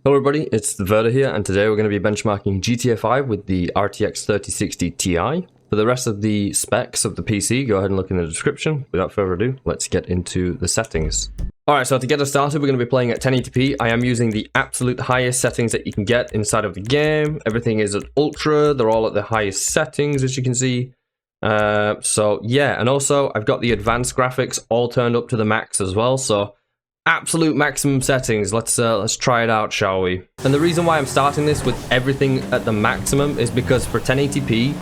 Hello everybody, it's the Verda here, and today we're going to be benchmarking GTA 5 with the RTX 3060 Ti. For the rest of the specs of the PC, go ahead and look in the description. Without further ado, let's get into the settings. Alright, so to get us started, we're going to be playing at 1080p. I am using the absolute highest settings that you can get inside of the game. Everything is at ultra, they're all at the highest settings as you can see. So yeah, and also I've got the advanced graphics all turned up to the max as well, so absolute maximum settings. Let's try it out, shall we? And the reason why I'm starting this with everything at the maximum is because for 1080p,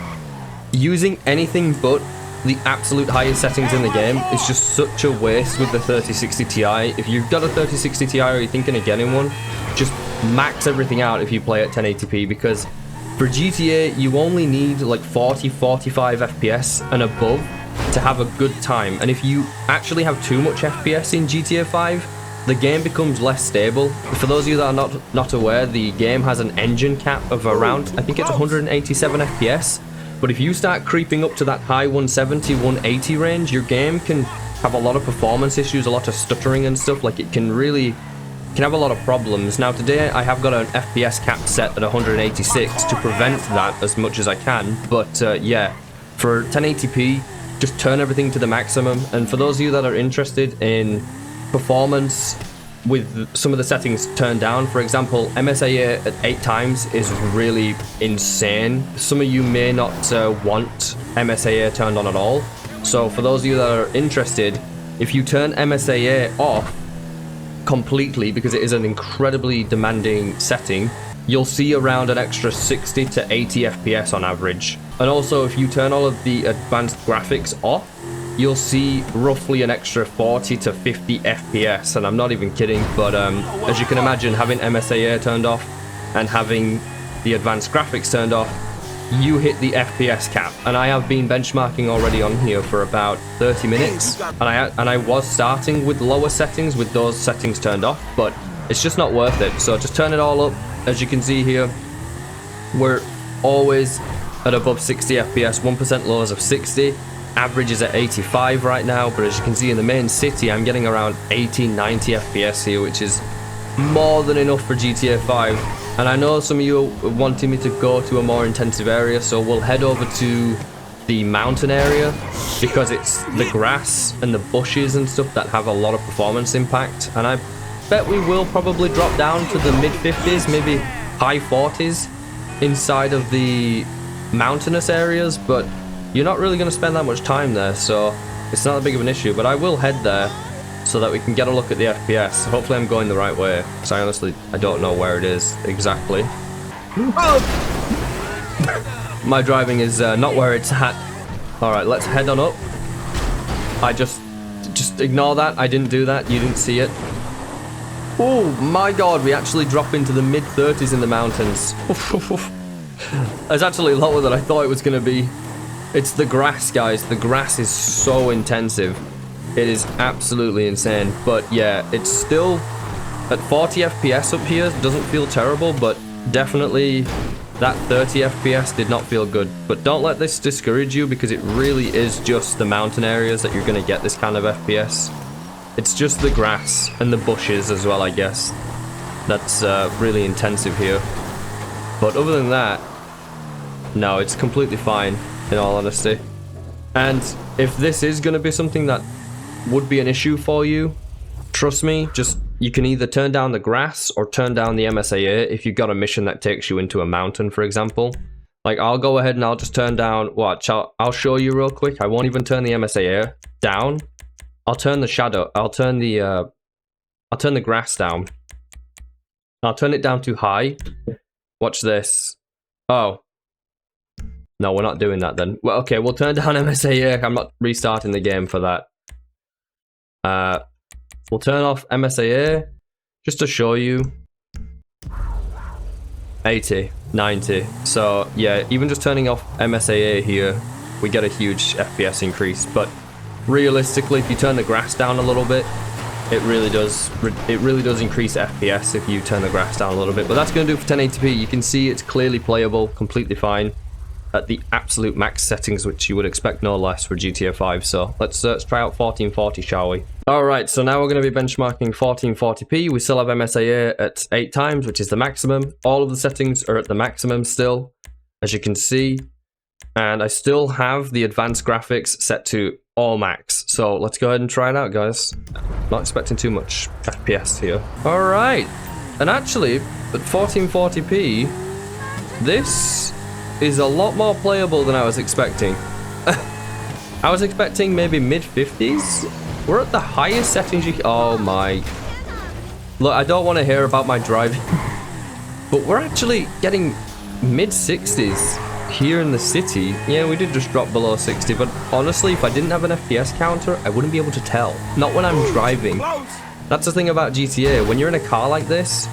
using anything but the absolute highest settings in the game is just such a waste with the 3060 Ti. If you've got a 3060 Ti or you're thinking of getting one, just max everything out if you play at 1080p, because for GTA you only need like 40-45 FPS and above to have a good time. And if you actually have too much FPS in GTA 5, the game becomes less stable. For those of you that are not aware, the game has an engine cap of around, I think it's 187 FPS. But if you start creeping up to that high 170, 180 range, your game can have a lot of performance issues, a lot of stuttering and stuff. Like it can have a lot of problems. Now today I have got an FPS cap set at 186 to prevent that as much as I can. But yeah, for 1080p, just turn everything to the maximum. And for those of you that are interested in performance with some of the settings turned down, for example, MSAA at 8 times is really insane. Some of you may not want MSAA turned on at all. So for those of you that are interested, if you turn MSAA off completely, because it is an incredibly demanding setting, you'll see around an extra 60 to 80 FPS on average. And also if you turn all of the advanced graphics off, you'll see roughly an extra 40 to 50 FPS, and I'm not even kidding. But as you can imagine, having MSAA turned off and having the advanced graphics turned off, you hit the FPS cap. And I have been benchmarking already on here for about 30 minutes, and I was starting with lower settings with those settings turned off, but it's just not worth it. So just turn it all up. As you can see here, we're always at above 60 FPS, 1% lows of 60. Average is at 85 right now, but as you can see in the main city, I'm getting around 80-90 FPS here, which is more than enough for GTA 5. And I know some of you are wanting me to go to a more intensive area, so we'll head over to the mountain area, because it's the grass and the bushes and stuff that have a lot of performance impact. And I bet we will probably drop down to the mid-50s, maybe high 40s inside of the mountainous areas, but you're not really going to spend that much time there, so it's not that big of an issue. But I will head there so that we can get a look at the FPS. Hopefully I'm going the right way, because I don't know where it is exactly. My driving is not where it's at. Alright, let's head on up. I just ignore that. I didn't do that. You didn't see it. Oh my god, we actually drop into the mid-30s in the mountains. It's actually lower than I thought it was going to be. It's the grass, guys. The grass is so intensive. It is absolutely insane. But yeah, it's still at 40 FPS up here. Doesn't feel terrible, but definitely that 30 FPS did not feel good. But don't let this discourage you, because it really is just the mountain areas that you're going to get this kind of FPS. It's just the grass and the bushes as well, I guess. That's really intensive here. But other than that, no, it's completely fine, in all honesty. And if this is going to be something that would be an issue for you, trust me, you can either turn down the grass or turn down the MSAA if you've got a mission that takes you into a mountain, for example. Like, I'll go ahead and I'll just turn down, watch, I'll show you real quick. I won't even turn the MSAA down. I'll turn the grass down. I'll turn it down to high. Watch this. Oh. No, we're not doing that then. Well, okay, we'll turn down MSAA. I'm not restarting the game for that. We'll turn off MSAA just to show you. 80, 90. So yeah, even just turning off MSAA here, we get a huge FPS increase. But realistically, if you turn the grass down a little bit, it really does increase FPS if you turn the grass down a little bit. But that's going to do it for 1080p. You can see it's clearly playable, completely fine at the absolute max settings, which you would expect no less for GTA 5. So let's try out 1440, shall we? Alright, so now we're going to be benchmarking 1440p. We still have MSAA at 8 times, which is the maximum. All of the settings are at the maximum still, as you can see. And I still have the advanced graphics set to all max. So let's go ahead and try it out, guys. Not expecting too much FPS here. Alright, and actually, at 1440p, this is a lot more playable than I was expecting. I was expecting maybe mid-50s. We're at the highest settings you can... Oh my... Look, I don't want to hear about my driving. But we're actually getting mid-60s here in the city. Yeah, we did just drop below 60. But honestly, if I didn't have an FPS counter, I wouldn't be able to tell. Not when I'm driving. That's the thing about GTA. When you're in a car like this,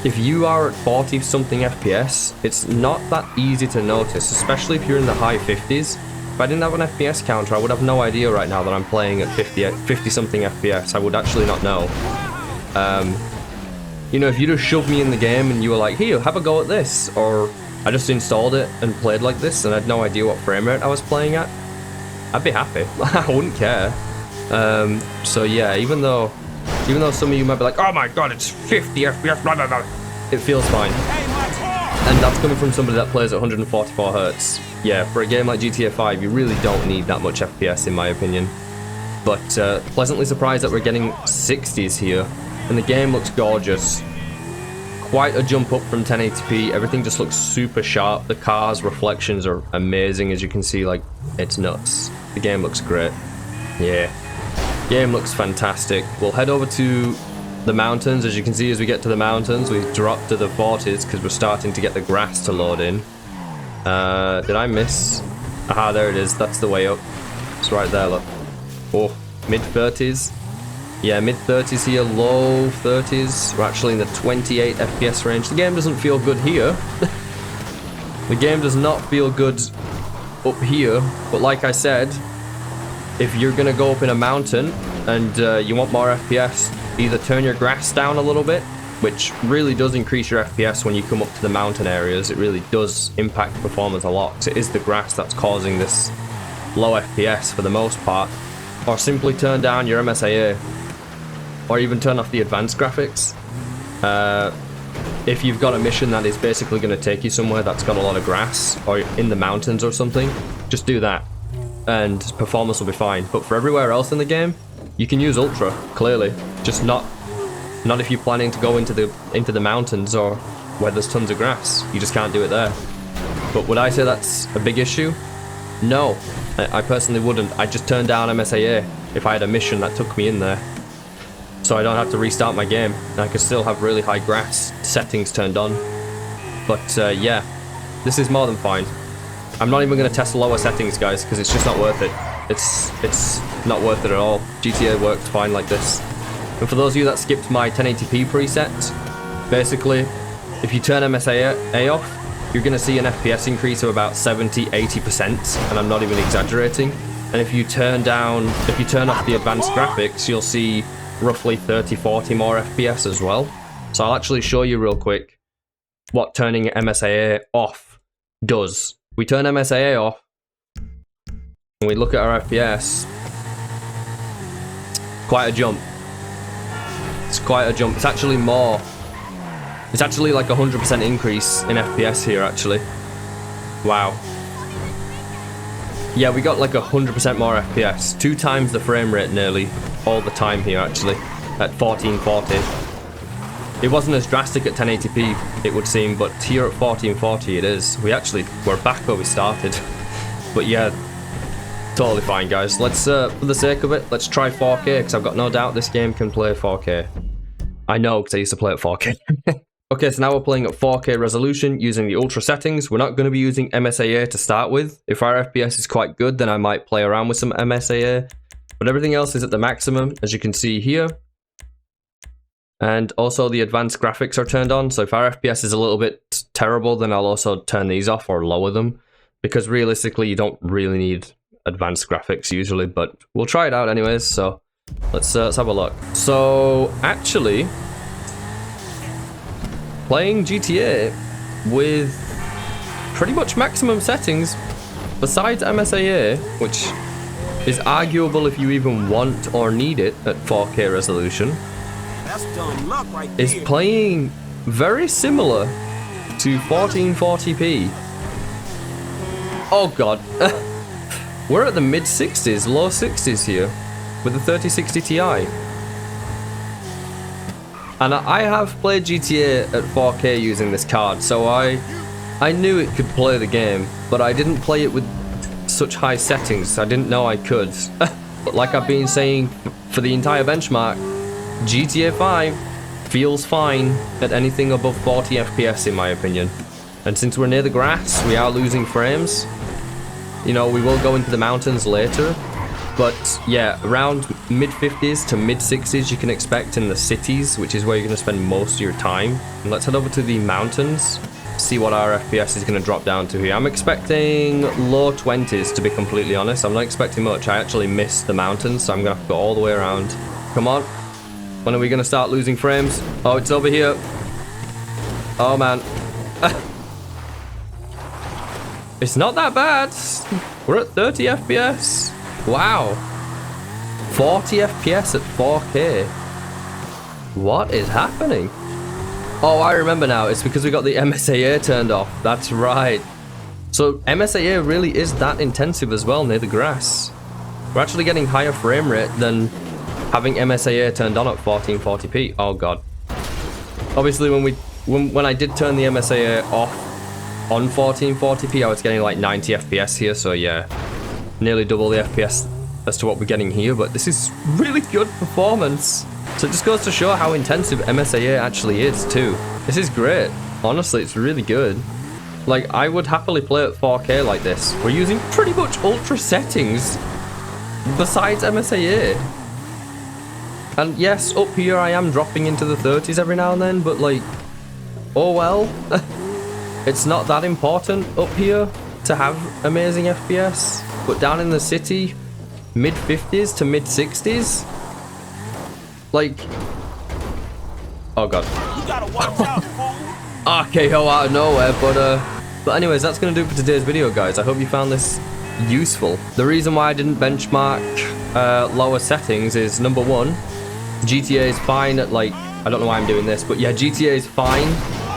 if you are at 40-something FPS, it's not that easy to notice. Especially if you're in the high 50s. If I didn't have an FPS counter, I would have no idea right now that I'm playing at 50-something FPS. I would actually not know. You know, if you just shoved me in the game and you were like, here, have a go at this, or I just installed it and played like this and I had no idea what frame rate I was playing at, I'd be happy. I wouldn't care. So yeah, even though some of you might be like, oh my god, it's 50 FPS, blah, blah, blah, it feels fine. And that's coming from somebody that plays at 144 Hz. Yeah, for a game like GTA 5, you really don't need that much FPS in my opinion. But pleasantly surprised that we're getting 60s here. And the game looks gorgeous. Quite a jump up from 1080p. Everything just looks super sharp. The car's reflections are amazing, as you can see, like, it's nuts. The game looks great. Yeah. Game looks fantastic. We'll head over to the mountains. As you can see, as we get to the mountains, we drop to the 40s because we're starting to get the grass to load in. Did I miss? Aha, there it is. That's the way up. It's right there, look. Oh, mid-30s. Yeah, mid-30s here, low 30s. We're actually in the 28 FPS range. The game doesn't feel good here. The game does not feel good up here. But like I said, if you're going to go up in a mountain and you want more FPS, either turn your grass down a little bit, which really does increase your FPS when you come up to the mountain areas. It really does impact performance a lot, because it is the grass that's causing this low FPS for the most part. Or simply turn down your MSAA, or even turn off the advanced graphics. If you've got a mission that is basically going to take you somewhere that's got a lot of grass, or in the mountains or something, just do that, and performance will be fine. But for everywhere else in the game, you can use Ultra, clearly. Just not if you're planning to go into the mountains or where there's tons of grass. You just can't do it there. But would I say that's a big issue? No, I personally wouldn't. I'd just turn down MSAA if I had a mission that took me in there, so I don't have to restart my game, and I could still have really high grass settings turned on. But yeah, this is more than fine. I'm not even going to test lower settings, guys, because it's just not worth it. It's not worth it at all. GTA works fine like this. And for those of you that skipped my 1080p preset, basically, if you turn MSAA off, you're going to see an FPS increase of about 70-80%, and I'm not even exaggerating. And if you turn off the advanced graphics, you'll see roughly 30-40 more FPS as well. So I'll actually show you real quick what turning MSAA off does. We turn MSAA off, and we look at our FPS. Quite a jump. It's quite a jump. It's actually more. It's actually like 100% increase in FPS here, actually. Wow. Yeah, we got like 100% more FPS. 2 times the frame rate nearly all the time here, actually, at 1440. It wasn't as drastic at 1080p, it would seem, but here at 1440 it is. We're back where we started. But yeah, totally fine, guys. Let's, for the sake of it, let's try 4K, because I've got no doubt this game can play 4K. I know, because I used to play at 4K. Okay, so now we're playing at 4K resolution using the ultra settings. We're not going to be using MSAA to start with. If our FPS is quite good, then I might play around with some MSAA. But everything else is at the maximum, as you can see here. And also the advanced graphics are turned on. So if our FPS is a little bit terrible, then I'll also turn these off or lower them. Because realistically, you don't really need advanced graphics usually, but we'll try it out anyways. So let's have a look. So actually, playing GTA with pretty much maximum settings, besides MSAA, which is arguable if you even want or need it at 4K resolution, That's dumb luck right there. is playing very similar to 1440p. Oh god. We're at the mid 60s, low 60s here with the 3060 Ti. And I have played GTA at 4K using this card, so I knew it could play the game, but I didn't play it with such high settings. I didn't know I could. But like I've been saying for the entire benchmark, GTA 5 feels fine at anything above 40 FPS in my opinion. And since we're near the grass, we are losing frames. You know, we will go into the mountains later. But yeah, around mid 50s to mid 60s you can expect in the cities, which is where you're going to spend most of your time. And let's head over to the mountains, see what our FPS is going to drop down to here. I'm expecting low 20s to be completely honest. I'm not expecting much. I actually missed the mountains, so I'm going to have to go all the way around. Come on. When are we going to start losing frames? Oh, it's over here. Oh man. It's not that bad. We're at 30 FPS. Wow. 40 FPS at 4K. What is happening? Oh, I remember now. It's because we got the MSAA turned off. That's right. So MSAA really is that intensive as well near the grass. We're actually getting higher frame rate than having MSAA turned on at 1440p. Oh god. Obviously when I did turn the MSAA off on 1440p, I was getting like 90 FPS here, so yeah, nearly double the FPS as to what we're getting here, but this is really good performance. So it just goes to show how intensive MSAA actually is too. This is great. Honestly, it's really good. Like, I would happily play at 4K like this. We're using pretty much ultra settings besides MSAA. And yes, up here I am dropping into the 30s every now and then, but like, oh well. It's not that important up here to have amazing FPS. But down in the city, mid 50s to mid 60s, like, oh god. You gotta watch out, fool. RKO out of nowhere, but anyways, that's gonna do it for today's video, guys. I hope you found this useful. The reason why I didn't benchmark lower settings is, number one, GTA is fine at like, I don't know why I'm doing this, but yeah, GTA is fine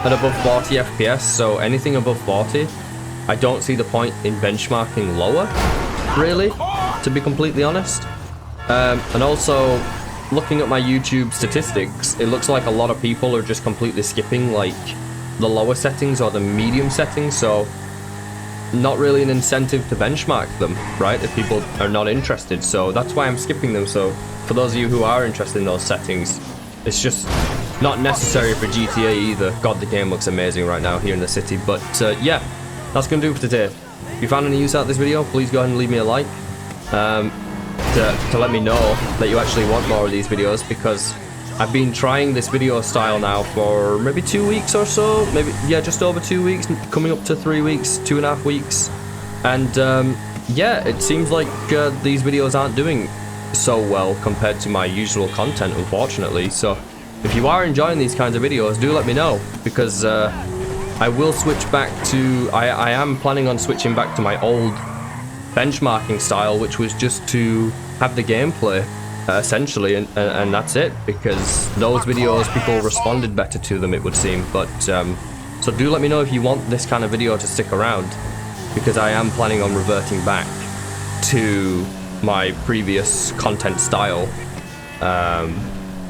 at above 40 FPS, so anything above 40, I don't see the point in benchmarking lower, really, to be completely honest. And also, looking at my YouTube statistics, it looks like a lot of people are just completely skipping like the lower settings or the medium settings, so not really an incentive to benchmark them, right, if people are not interested. So that's why I'm skipping them. So for those of you who are interested in those settings, it's just not necessary for GTA either. God, the game looks amazing right now here in the city. But yeah, that's gonna do it for today. If you found any use out of this video, please go ahead and leave me a like to let me know that you actually want more of these videos, because I've been trying this video style now for maybe 2 weeks or so, maybe, yeah, just over 2 weeks, coming up to 3 weeks, 2.5 weeks, and yeah, it seems like these videos aren't doing so well compared to my usual content, unfortunately. So if you are enjoying these kinds of videos, do let me know, because I will switch back to, I am planning on switching back to my old benchmarking style, which was just to have the gameplay essentially, and that's it, because those videos, people responded better to them, it would seem. But so do let me know if you want this kind of video to stick around, because I am planning on reverting back to my previous content style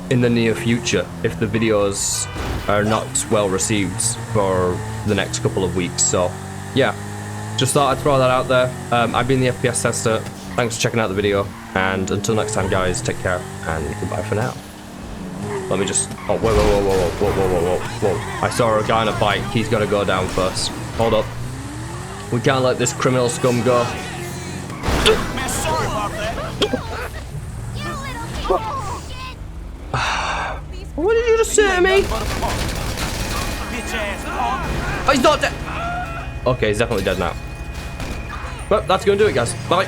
in the near future, if the videos are not well received for the next couple of weeks. So yeah, just thought I'd throw that out there. I've been the FPS tester. Thanks for checking out the video, and until next time, guys, take care and goodbye for now. Let me just, oh, whoa. I saw a guy on a bike. He's got to go down first. Hold up. We can't let this criminal scum go. Man, sorry about that. What did you just say to me? Bitch ass punk. Oh, he's not dead. Okay, he's definitely dead now. Well, that's going to do it, guys. Bye.